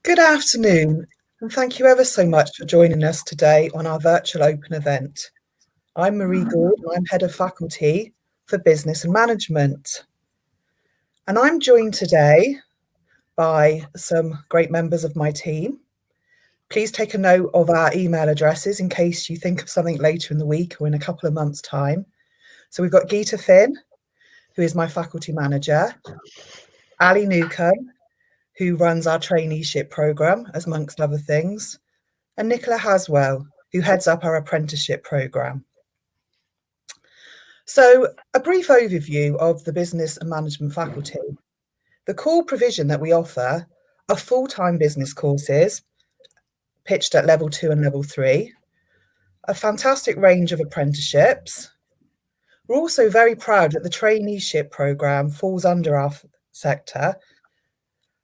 Good afternoon, and thank you ever so much for joining us today on our virtual open event. I'm Marie Gould, and I'm Head of Faculty for Business and Management. And I'm joined today by some great members of my team. Please take a note of our email addresses in case you think of something later in the week or in a couple of months' time. So we've got Geeta Finn, who is my faculty manager, Ali Newcomb, who runs our traineeship programme, as amongst other things, and Nicola Haswell, who heads up our apprenticeship programme. So, a brief overview of the Business and Management faculty. The core provision that we offer are full-time business courses, pitched at level 2 and level 3, a fantastic range of apprenticeships. We're also very proud that the traineeship programme falls under our sector,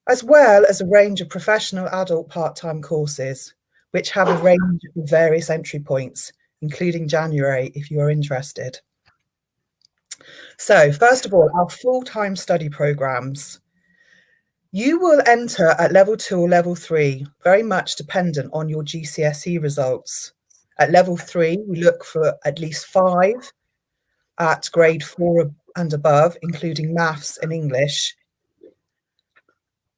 as well as a range of professional adult part-time courses, which have a range of various entry points, including January, if you are interested. So, first of all, our full-time study programmes. You will enter at level 2 or level 3, very much dependent on your GCSE results. At level 3, we look for at least 5 at grade 4 and above, including maths and English.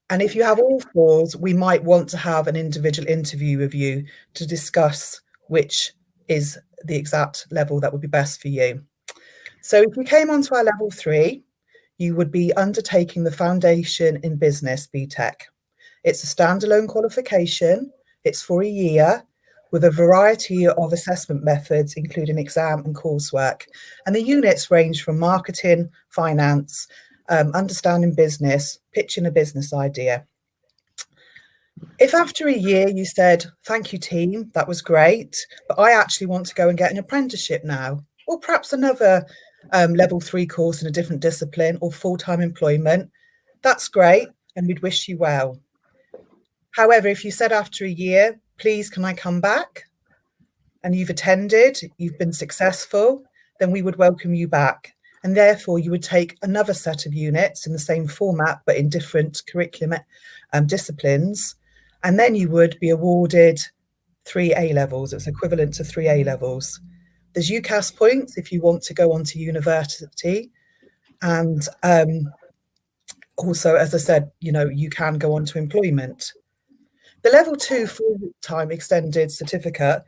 And if you have all 4s, we might want to have an individual interview with you to discuss which is the exact level that would be best for you. So if you came onto our level 3, you would be undertaking the Foundation in Business BTEC. It's a standalone qualification. It's for a year with a variety of assessment methods, including exam and coursework. And the units range from marketing, finance, understanding business, pitching a business idea. If after a year you said, thank you team, that was great, but I actually want to go and get an apprenticeship now, or perhaps another level 3 course in a different discipline or full-time employment, that's great, and we'd wish you well. However, if you said after a year, please, can I come back? And you've attended, you've been successful, then we would welcome you back. And therefore you would take another set of units in the same format, but in different curriculum disciplines. And then you would be awarded 3 A levels. It's equivalent to 3 A levels. There's UCAS points if you want to go on to university. And also, as I said, you can go on to employment. The level 2 full-time extended certificate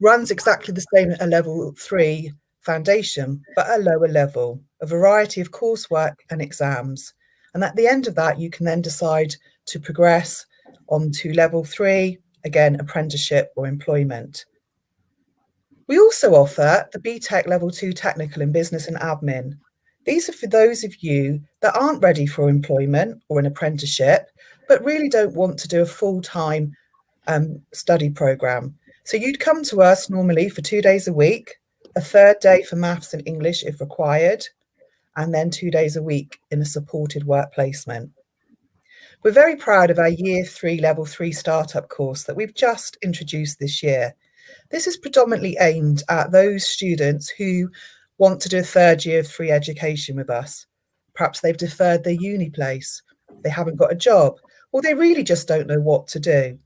runs exactly the same at a level 3 foundation, but at a lower level, a variety of coursework and exams. And at the end of that, you can then decide to progress on to level 3, again, apprenticeship or employment. We also offer the BTEC Level 2 Technical in Business and Admin. These are for those of you that aren't ready for employment or an apprenticeship, but really don't want to do a full-time study programme. So you'd come to us normally for 2 days a week, a third day for maths and English if required, and then 2 days a week in a supported work placement. We're very proud of our Year 3 Level 3 Startup course that we've just introduced this year. This is predominantly aimed at those students who want to do a third year of free education with us. Perhaps they've deferred their uni place, they haven't got a job, or they really just don't know what to do.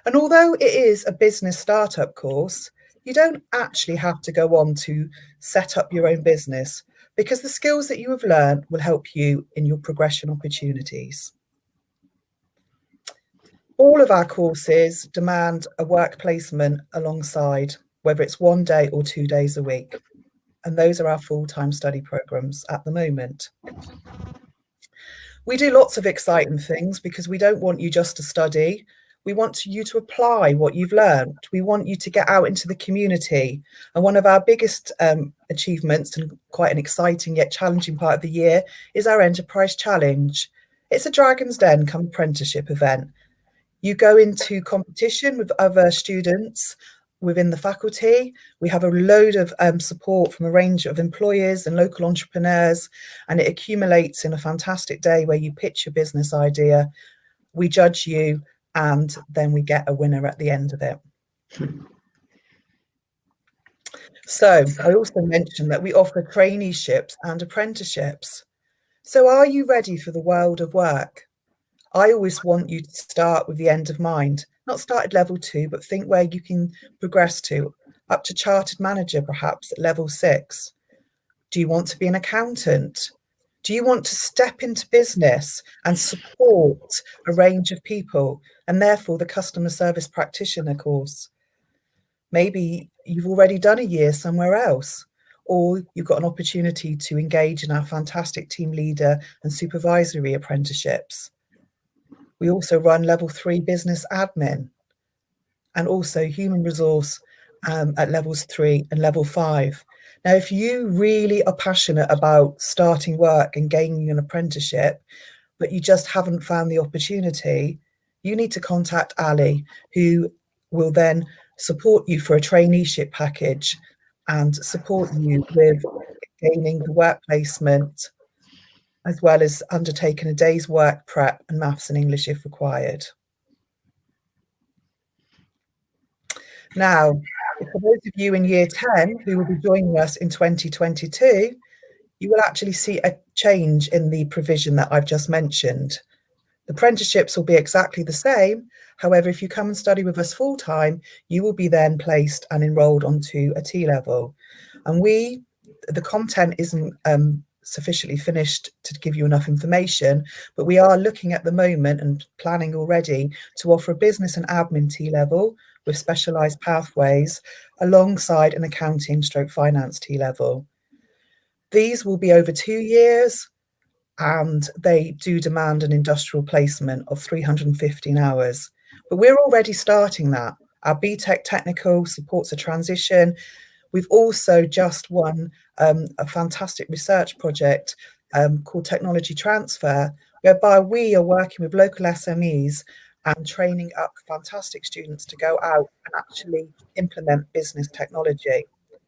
And although it is a business startup course, you don't actually have to go on to set up your own business, because the skills that you have learned will help you in your progression opportunities. All of our courses demand a work placement alongside, whether it's 1 day or 2 days a week. And those are our full-time study programs at the moment. We do lots of exciting things because we don't want you just to study. We want you to apply what you've learned. We want you to get out into the community. And one of our biggest achievements, and quite an exciting yet challenging part of the year, is our Enterprise Challenge. It's a Dragon's Den come apprenticeship event. You go into competition with other students within the faculty. We have a load of support from a range of employers and local entrepreneurs, and it accumulates in a fantastic day where you pitch your business idea, we judge you, and then we get a winner at the end of it. So I also mentioned that we offer traineeships and apprenticeships. So are you ready for the world of work? I always want you to start with the end of mind, not start at level 2, but think where you can progress to, up to chartered manager, perhaps at level 6. Do you want to be an accountant? Do you want to step into business and support a range of people, and therefore the customer service practitioner course? Maybe you've already done a year somewhere else, or you've got an opportunity to engage in our fantastic team leader and supervisory apprenticeships. We also run level 3 business admin and also human resource at levels 3 and level 5. Now, if you really are passionate about starting work and gaining an apprenticeship, but you just haven't found the opportunity, you need to contact Ali, who will then support you for a traineeship package and support you with gaining the work placement, as well as undertaking a day's work prep and maths and English if required. Now, for those of you in year 10 who will be joining us in 2022, you will actually see a change in the provision that I've just mentioned. The apprenticeships will be exactly the same. However, if you come and study with us full time, you will be then placed and enrolled onto a T-level. And the content isn't sufficiently finished to give you enough information, but we are looking at the moment and planning already to offer a business and admin T-level with specialised pathways alongside an accounting / finance T-level. These will be over 2 years, and they do demand an industrial placement of 315 hours. But we're already starting that. Our BTEC technical supports a transition. We've also just won a fantastic research project called Technology Transfer, whereby we are working with local SMEs and training up fantastic students to go out and actually implement business technology.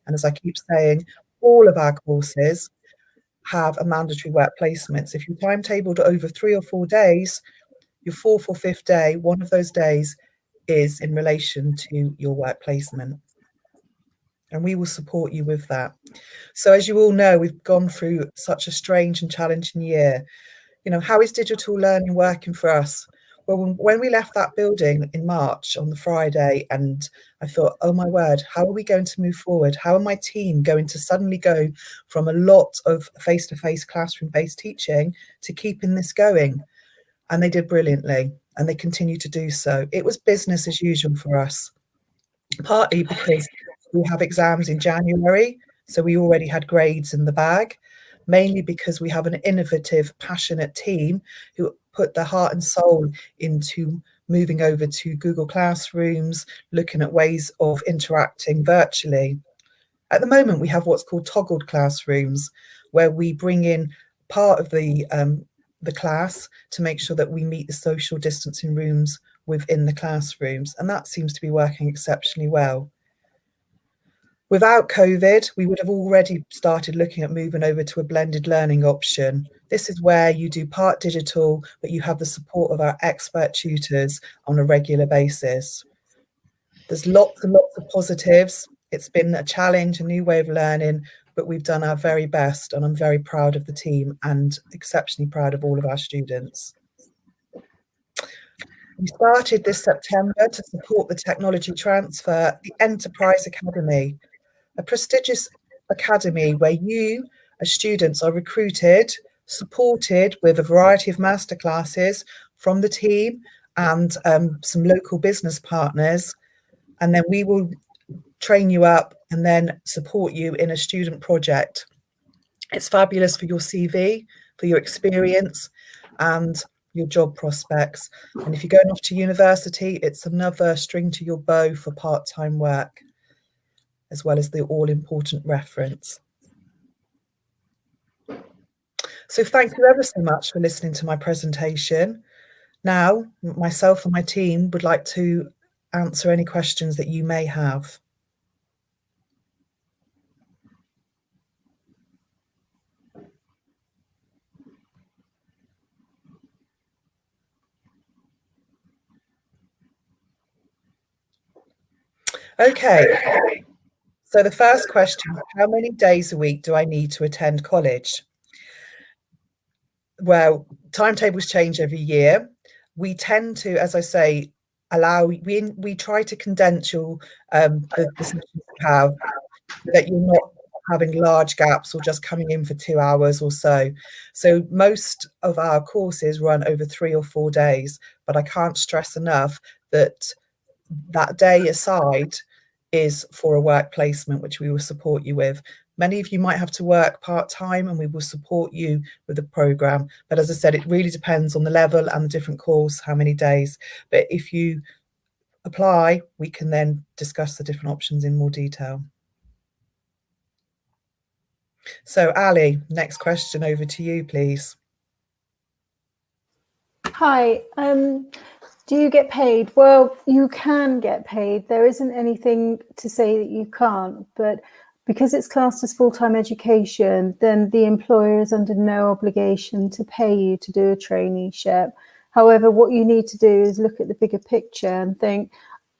And as I keep saying, all of our courses have a mandatory work placement. So if you're timetabled over 3 or 4 days, your 4th or 5th day, one of those days is in relation to your work placement. And we will support you with that. So as you all know, we've gone through such a strange and challenging year. You know, how is digital learning working for us? Well, when we left that building in March on the Friday, and I thought, oh my word, how are we going to move forward? How are my team going to suddenly go from a lot of face-to-face classroom-based teaching to keeping this going? And they did brilliantly, and they continue to do so. It was business as usual for us, partly because we have exams in January, so we already had grades in the bag, mainly because we have an innovative, passionate team who put their heart and soul into moving over to Google Classrooms, looking at ways of interacting virtually. At the moment, we have what's called toggled classrooms, where we bring in part of the class to make sure that we meet the social distancing rooms within the classrooms, and that seems to be working exceptionally well. Without COVID, we would have already started looking at moving over to a blended learning option. This is where you do part digital, but you have the support of our expert tutors on a regular basis. There's lots and lots of positives. It's been a challenge, a new way of learning, but we've done our very best, and I'm very proud of the team and exceptionally proud of all of our students. We started this September to support the technology transfer, the Enterprise Academy, a prestigious academy where you as students are recruited, supported with a variety of masterclasses from the team and some local business partners. And then we will train you up and then support you in a student project. It's fabulous for your CV, for your experience and your job prospects. And if you're going off to university, it's another string to your bow for part-time work, as well as the all-important reference. So thank you ever so much for listening to my presentation. Now, myself and my team would like to answer any questions that you may have. Okay, so the first question, how many days a week do I need to attend college? Well, timetables change every year. we tend to, as I say, we try to condense your the sessions you have, so that you're not having large gaps or just coming in for 2 hours or so. So most of our courses run over 3 or 4 days, but I can't stress enough that that day aside is for a work placement, which we will support you with. Many of you might have to work part-time and we will support you with the programme. But as I said, it really depends on the level and the different course, how many days. But if you apply, we can then discuss the different options in more detail. So Ali, next question over to you, please. Hi, do you get paid? Well, you can get paid. There isn't anything to say that you can't, but because it's classed as full-time education, then the employer is under no obligation to pay you to do a traineeship. However, what you need to do is look at the bigger picture and think,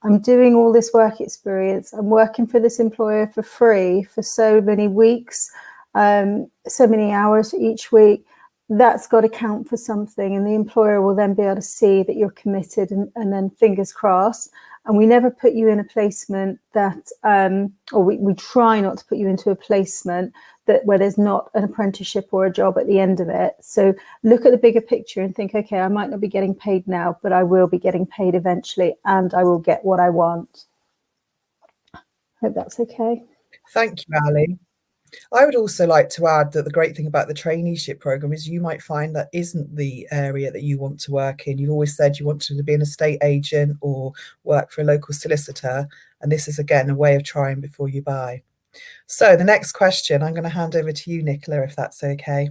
I'm doing all this work experience, I'm working for this employer for free for so many weeks, so many hours each week. That's got to count for something, and the employer will then be able to see that you're committed, and then fingers crossed. And we never put you in a placement that, or we try not to put you into a placement that where there's not an apprenticeship or a job at the end of it. So look at the bigger picture and think, okay, I might not be getting paid now, but I will be getting paid eventually, and I will get what I want. Hope that's okay. Thank you, Ali. I would also like to add that the great thing about the traineeship programme is you might find that isn't the area that you want to work in. You've always said you wanted to be an estate agent or work for a local solicitor, and this is again a way of trying before you buy. So the next question, I'm going to hand over to you, Nicola, if that's okay.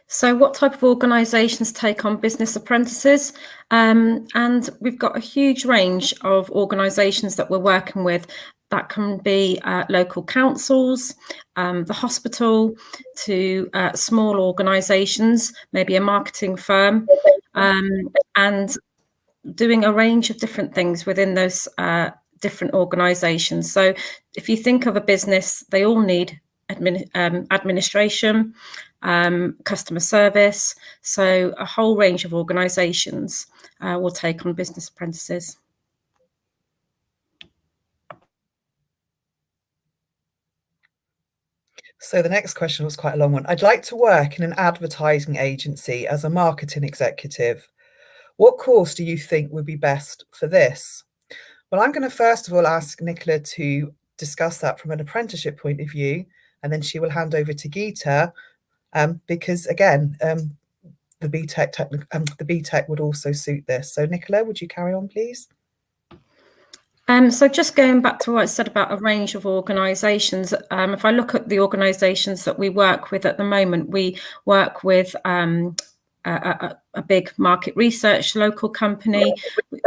So what type of organisations take on business apprentices? And we've got a huge range of organisations that we're working with. That can be local councils, the hospital, to small organisations, maybe a marketing firm, and doing a range of different things within those different organisations. So if you think of a business, they all need administration, customer service. So a whole range of organisations will take on business apprentices. So the next question was quite a long one. I'd like to work in an advertising agency as a marketing executive. What course do you think would be best for this? Well, I'm going to first of all ask Nicola to discuss that from an apprenticeship point of view, and then she will hand over to Geeta, because again, the BTEC would also suit this. So Nicola, would you carry on, please? So just going back to what I said about a range of organisations, if I look at the organisations that we work with at the moment, we work with a big market research local company.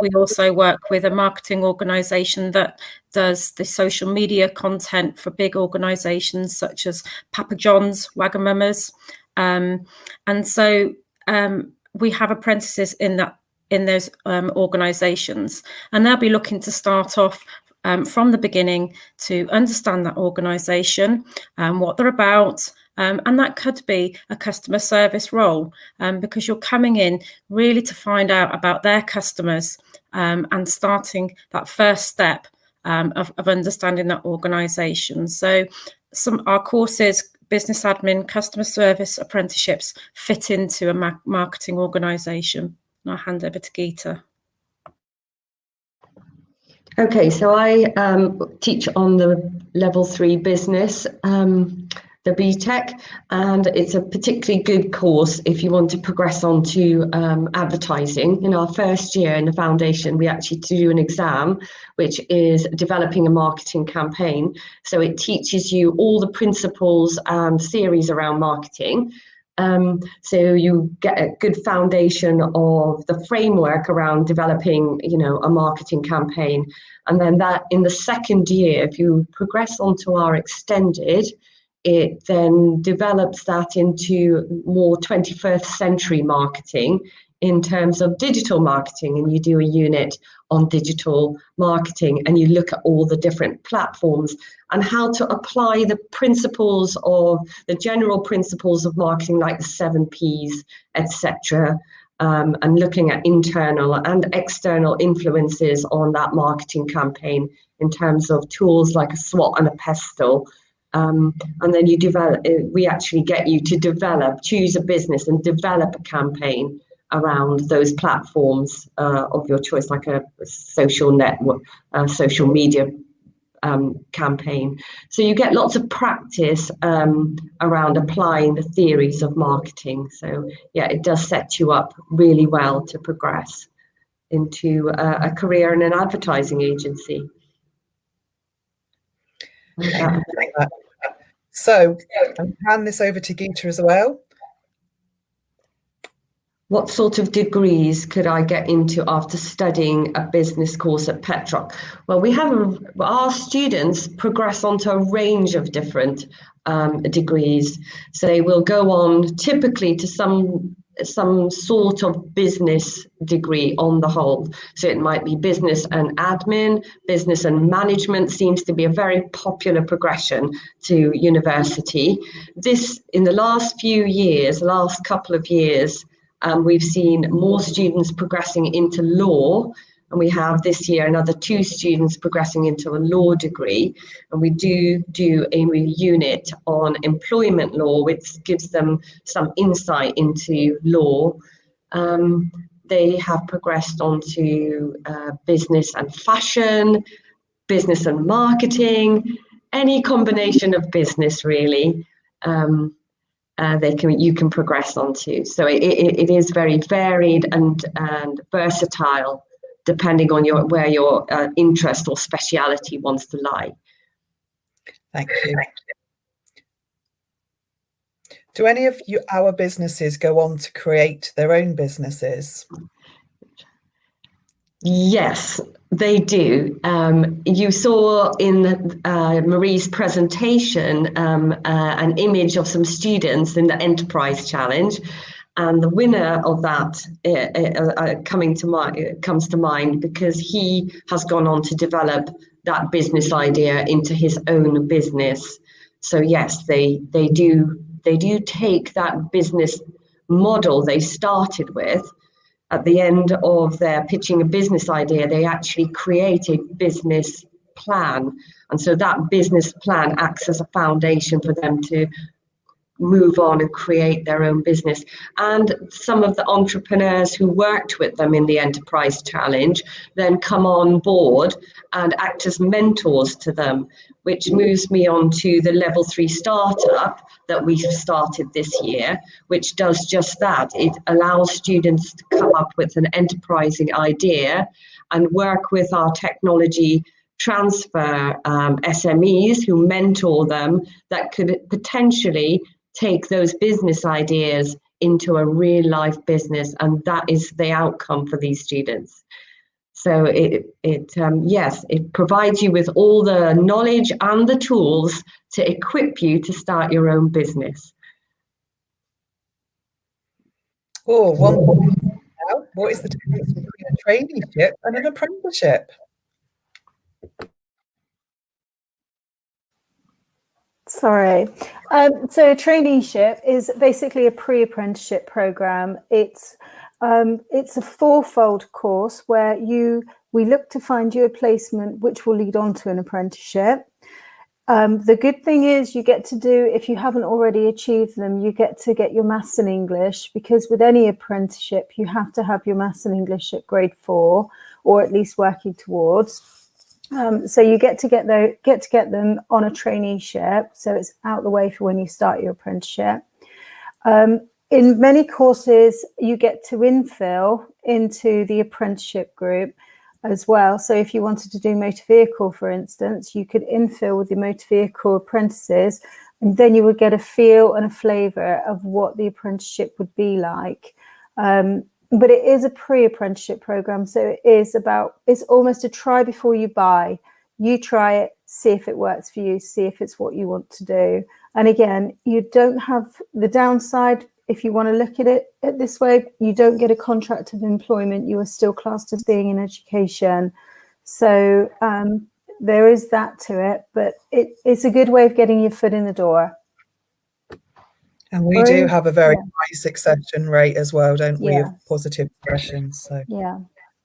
We also work with a marketing organisation that does the social media content for big organisations such as Papa John's, Wagamama's. And so we have apprentices in those organisations, and they'll be looking to start off from the beginning to understand that organisation and what they're about. And that could be a customer service role, because you're coming in really to find out about their customers and starting that first step of understanding that organisation. So our courses, business admin, customer service apprenticeships, fit into a marketing organisation. And I'll hand over to Geeta. Okay, so I teach on the level 3 business, the BTEC, and it's a particularly good course if you want to progress on to advertising. In our first year in the foundation, we actually do an exam, which is developing a marketing campaign. So it teaches you all the principles and theories around marketing. So you get a good foundation of the framework around developing, a marketing campaign. And then that in the second year, if you progress onto our extended, it then develops that into more 21st century marketing in terms of digital marketing. And you do a unit on digital marketing, and you look at all the different platforms and how to apply the principles of the general principles of marketing, like the 7 Ps, etc. and looking at internal and external influences on that marketing campaign in terms of tools like a SWOT and a PESTLE. And then you develop, we actually get you to choose a business and develop a campaign around those platforms of your choice, like a social network, social media campaign. So you get lots of practice around applying the theories of marketing. So yeah, it does set you up really well to progress into a career in an advertising agency. So I'll hand this over to Geeta as well. What sort of degrees could I get into after studying a business course at Petrock? Well, we have our students progress onto a range of different degrees. So they will go on typically to some sort of business degree on the whole. So it might be business and admin, business and management seems to be a very popular progression to university. This, in the last couple of years, we've seen more students progressing into law, and we have this year another 2 students progressing into a law degree. And we do a unit on employment law, which gives them some insight into law. They have progressed onto business and fashion, business and marketing, any combination of business really. You can progress onto. So it is very varied and versatile, depending on where your interest or speciality wants to lie. Thank you. Do any of our businesses go on to create their own businesses? Yes, they do. You saw in Marie's presentation an image of some students in the Enterprise Challenge, and the winner of that comes to mind because he has gone on to develop that business idea into his own business. So yes, they do take that business model they started with. At the end of their pitching a business idea, they actually create a business plan. And so that business plan acts as a foundation for them to move on and create their own business. And some of the entrepreneurs who worked with them in the Enterprise Challenge then come on board and act as mentors to them, which moves me on to the Level 3 startup that we've started this year, which does just that. It allows students to come up with an enterprising idea and work with our technology transfer SMEs who mentor them that could potentially take those business ideas into a real life business, and that is the outcome for these students. So yes, it provides you with all the knowledge and the tools to equip you to start your own business. Oh, one more now. What is the difference between a traineeship and an apprenticeship? Sorry. So a traineeship is basically a pre-apprenticeship program. It's a fourfold course where we look to find you a placement which will lead on to an apprenticeship. The good thing is you get to do, if you haven't already achieved them, you get to get your maths and English, because with any apprenticeship, you have to have your maths and English at grade 4, or at least working towards. So you get to get them on a traineeship, so it's out the way for when you start your apprenticeship. In many courses, you get to infill into the apprenticeship group as well. So if you wanted to do motor vehicle, for instance, you could infill with the motor vehicle apprentices, and then you would get a feel and a flavour of what the apprenticeship would be like. But it is a pre-apprenticeship program, so it's almost a try before you buy. You try it, see if it works for you, see if it's what you want to do. And again, you don't have the downside. If you want to look at it this way, you don't get a contract of employment. You are still classed as being in education. So there is that to it, but it's a good way of getting your foot in the door. And we do have a very Yeah. high succession rate as well, don't we, of Yeah. positive progressions. So Yeah.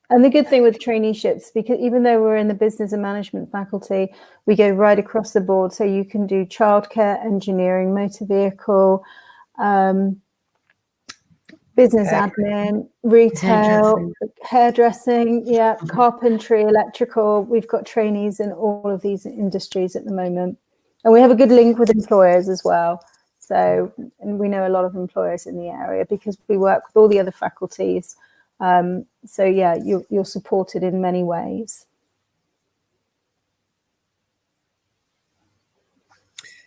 And the good thing with traineeships, because even though we're in the business and management faculty, we go right across the board. So you can do childcare, engineering, motor vehicle, business admin, retail, hairdressing, yeah, carpentry, electrical. We've got trainees in all of these industries at the moment. And we have a good link with employers as well. So, and we know a lot of employers in the area because we work with all the other faculties. So yeah, you're supported in many ways.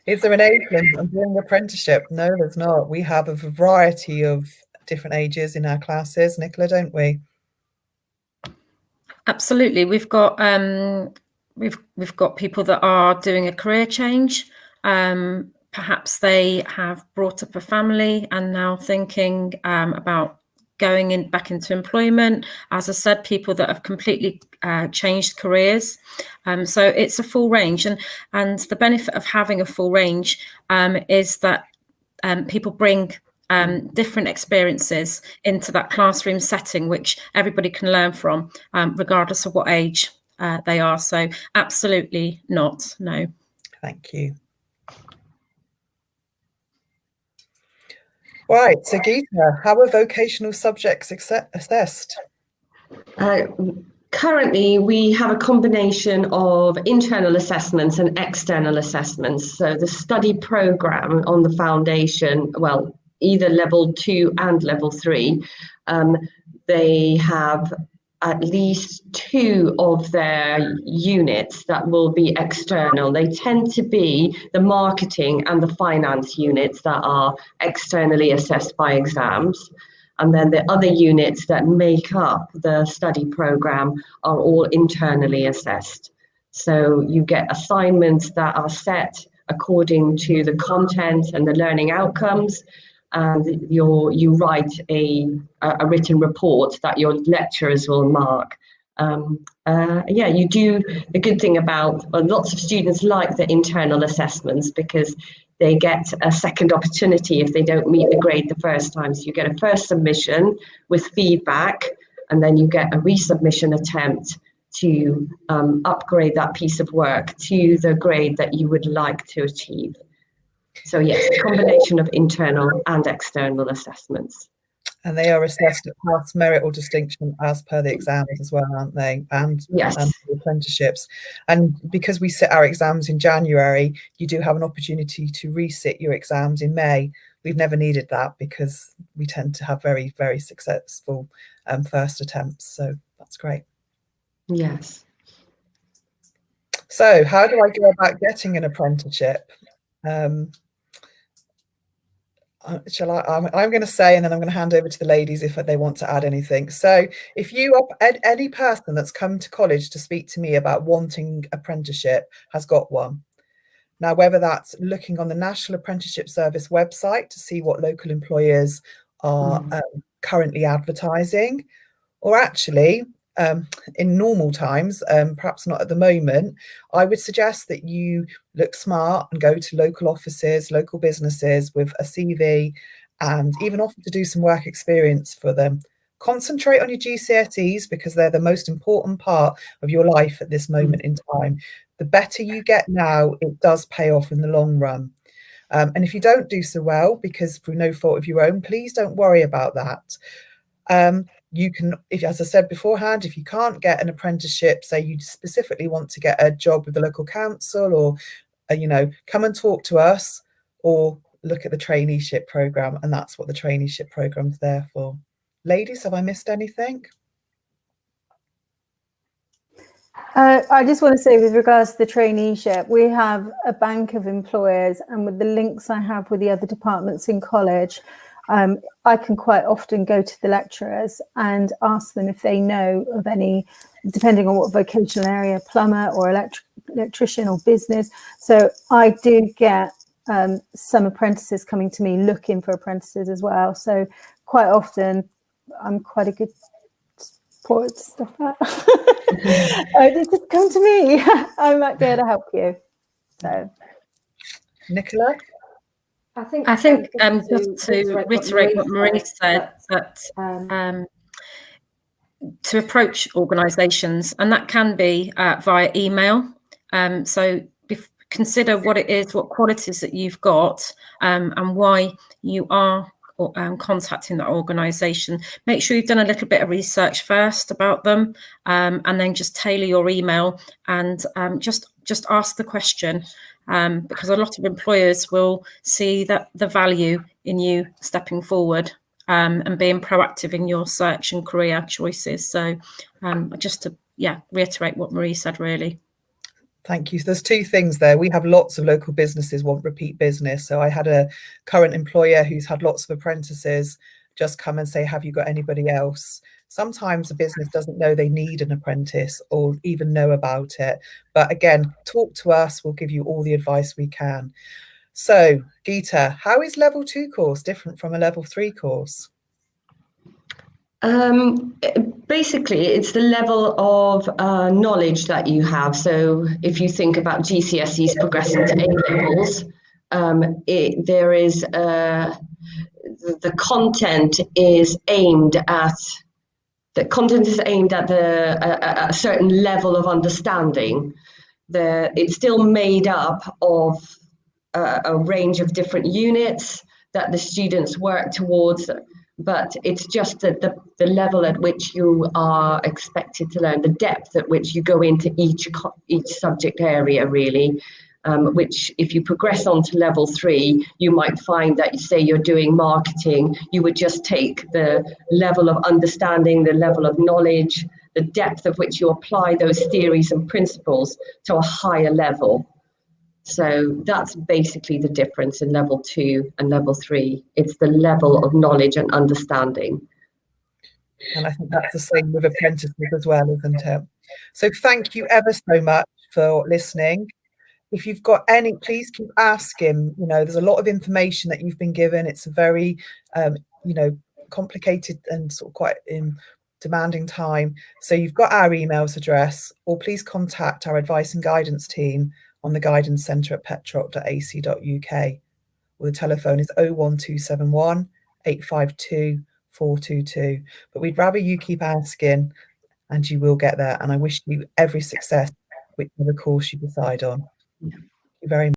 is there an age limit on doing an apprenticeship? No, there's not. We have a variety of different ages in our classes, Nicola, don't we? Absolutely. We've got people that are doing a career change. Perhaps they have brought up a family and now thinking about going back into employment. As I said, people that have completely changed careers. So it's a full range, and the benefit of having a full range is that people bring different experiences into that classroom setting, which everybody can learn from, regardless of what age they are. So absolutely not, no. Thank you. Right, so Geeta, how are vocational subjects assessed? Currently, we have a combination of internal assessments and external assessments. So the study program on the foundation, well, either level 2 and level 3, they have at least 2 of their units that will be external. They tend to be the marketing and the finance units that are externally assessed by exams. And then the other units that make up the study program are all internally assessed. So you get assignments that are set according to the content and the learning outcomes, and you write a written report that your lecturers will mark. Yeah, you do. The good thing about lots of students like the internal assessments because they get a second opportunity if they don't meet the grade the first time. So you get a first submission with feedback, and then you get a resubmission attempt to upgrade that piece of work to the grade that you would like to achieve. So yes, a combination of internal and external assessments. And they are assessed at pass, merit or distinction as per the exams as well, aren't they? And yes, the apprenticeships. And because we sit our exams in January, you do have an opportunity to resit your exams in May. We've never needed that because we tend to have very, very successful first attempts. So that's great. Yes. So how do I go about getting an apprenticeship? Shall I? I'm going to say, and then I'm going to hand over to the ladies if they want to add anything. So if you are any person that's come to college to speak to me about wanting apprenticeship has got one. Now, whether that's looking on the National Apprenticeship Service website to see what local employers are currently advertising, or actually in normal times, perhaps not at the moment, I would suggest that you look smart and go to local offices, local businesses with a CV and even offer to do some work experience for them. Concentrate on your GCSEs because they're the most important part of your life at this moment in time. The better you get now, it does pay off in the long run. And if you don't do so well, because through no fault of your own, please don't worry about that. You can, as I said beforehand, if you can't get an apprenticeship, say you specifically want to get a job with the local council or, come and talk to us or look at the traineeship programme. And that's what the traineeship programme's there for. Ladies, have I missed anything? I just want to say with regards to the traineeship, we have a bank of employers, and with the links I have with the other departments in college, I can quite often go to the lecturers and ask them if they know of any, depending on what vocational area, plumber or electrician or business. So I do get some apprentices coming to me looking for apprentices as well. So quite often I'm quite a good support stuff like that. Just come to me. I might be able to help you. So, Nicola? I think just to reiterate what Marie said, that to approach organisations, and that can be via email. So consider what it is, what qualities that you've got, and why you are contacting that organisation. Make sure you've done a little bit of research first about them, and then just tailor your email and just ask the question, because a lot of employers will see that the value in you stepping forward and being proactive in your search and career choices. So just to reiterate what Marie said, really. Thank you. So there's two things there. We have lots of local businesses want repeat business. So I had a current employer who's had lots of apprentices just come and say, have you got anybody else? Sometimes a business doesn't know they need an apprentice or even know about it. But again, talk to us. We'll give you all the advice we can. So Geeta, how is level 2 course different from a level 3 course? Basically, it's the level of knowledge that you have. So if you think about GCSEs progressing to A levels, there is the content is aimed at a certain level of understanding. It's still made up of a range of different units that the students work towards, but it's just that the level at which you are expected to learn, the depth at which you go into each subject area, really, which if you progress on to level 3, you might find that, say you're doing marketing, you would just take the level of understanding, the level of knowledge, the depth of which you apply those theories and principles to a higher level. So that's basically the difference in level 2 and level 3. It's the level of knowledge and understanding. And I think that's the same with apprentices as well, isn't it? So thank you ever so much for listening. If you've got any, please keep asking. You know, there's a lot of information that you've been given. It's a very, complicated and sort of quite demanding time. So you've got our emails address, or please contact our advice and guidance team on the guidance centre at petroc.ac.uk, or the telephone is 01271 852 422. But we'd rather you keep asking, and you will get there. And I wish you every success, whichever course you decide on. Thank you very much.